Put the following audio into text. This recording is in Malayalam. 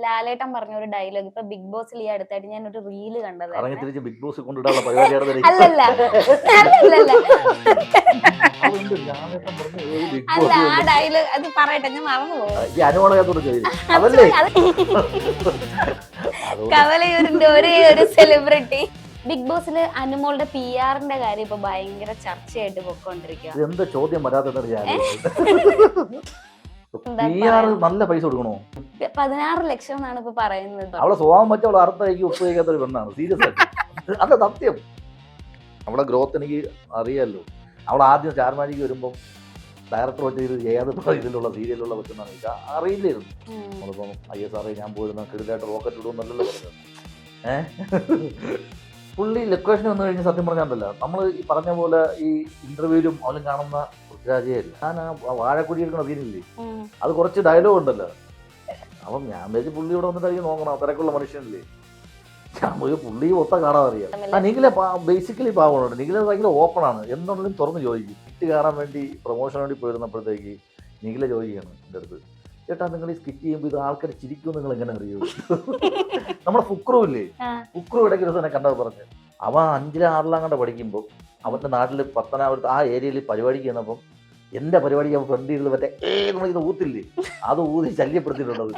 ലാലേട്ടൻ പറഞ്ഞ ഒരു ഡയലോഗ് ഇപ്പൊ ബിഗ് ബോസിൽ ഈ അടുത്തായിട്ട് ഞാൻ ഒരു റീല് കണ്ടതായിരുന്നു. തിരിച്ച് ബിഗ് ബോസ് കൊണ്ടിടാനുള്ള പരിപാടിയാണ് അല്ലല്ല അല്ലല്ല അല്ല, ആ ഡയലോഗ് അത് പറയട്ടെ, ഞാൻ മറന്നു പോകും. അനുവാണകത്തോട് ചോദിച്ചു അതല്ലേ കവലയൂരിന്റെ ഒരേ ഒരു സെലിബ്രിറ്റി. ബിഗ് ബോസില് അനുമോളുടെ PR-ന്റെ കാര്യം ഇപ്പൊ ഭയങ്കര ചർച്ചയായിട്ട് പൊക്കോണ്ടിരിക്കുക. എന്താ ചോദ്യം വരാത്തത്? നല്ല പൈസ കൊടുക്കണോ? 16 ലക്ഷം എന്നാണ് ഇപ്പൊ പറയുന്നത്. അവളെ സ്വഭാവം വെച്ച അവളെ അർത്ഥമാക്കി ഒപ്പുവയ്ക്കാത്ത ഒരു പെണ്ണാണ്, സീരിയസ് ആയിട്ട്. അല്ല സത്യം, അവളെ ഗ്രോത്ത് എനിക്ക് അറിയാമല്ലോ. അവൾ ആദ്യം സ്റ്റാർമാജിക്ക് വരുമ്പം ഡയറക്ടർ വെച്ച് ഇത് ഏത് ഇതിലുള്ള സീരിയലുള്ള വെച്ചെന്നാണ് എനിക്ക് അറിയില്ലായിരുന്നു. നമ്മളിപ്പം ISR ഞാൻ പോയിരുന്ന കിടിലായിട്ട് റോക്കറ്റ് ഇടുമെന്നല്ലല്ലോ പറഞ്ഞത്. പുള്ളി ലൊക്കേഷൻ വന്നു കഴിഞ്ഞ് സത്യം പറഞ്ഞാൽ നമ്മൾ ഈ പറഞ്ഞ പോലെ ഈ ഇന്റർവ്യൂവിലും അവലും കാണുന്ന പൃഥ്വിരാജയല്ല. ഞാൻ ആ വാഴക്കുഴി എടുക്കണ സീനില്ലേ, അത് കുറച്ച് ഡയലോഗ് ഉണ്ടല്ലോ. അപ്പം ഞാൻ വെച്ച് പുള്ളി ഇവിടെ വന്നിട്ട് നോക്കണം, തിരക്കുള്ള മനുഷ്യനല്ലേ. നമുക്ക് പുള്ളി ഒത്ത കാണാൻ അറിയാം. നിഖിലെ ബേസിക്കലി പാവമുണ്ട്. നിഖില ഭയങ്കര ഓപ്പണാണ്, എന്തുണ്ടെങ്കിലും തുറന്ന് ചോദിക്കും. സ്കിറ്റ് കാണാൻ വേണ്ടി പ്രൊമോഷന് വേണ്ടി പോയിരുന്നപ്പോഴത്തേക്ക് നിഖില ചോദിക്കുകയാണ് എൻ്റെ അടുത്ത്, ചേട്ടാ നിങ്ങൾ ഈ സ്കിറ്റ് ചെയ്യുമ്പോൾ ഇത് ആൾക്കാർ ചിരിക്കും നിങ്ങൾ എങ്ങനെ അറിയൂ? നമ്മുടെ ഫുക്രു ഇല്ലേ, ഫുക്രു ഇടയ്ക്ക് ദിവസം എന്നെ കണ്ടത് പറഞ്ഞ്, അവൻ 5ാം 6ാം കണ്ട പഠിക്കുമ്പോൾ അവൻ്റെ നാട്ടിൽ പത്തനാപുരത്ത് ആ ഏരിയയിൽ പരിപാടിക്ക് ചെന്നപ്പം എൻ്റെ പരിപാടിക്ക് അവൻ ഫ്രണ്ട് ചെയ്തത് മറ്റേ നമ്മളിത് ഊത്തില്ലേ, അത് ഊതി ശല്യപ്പെടുത്തിയിട്ടുള്ളത്.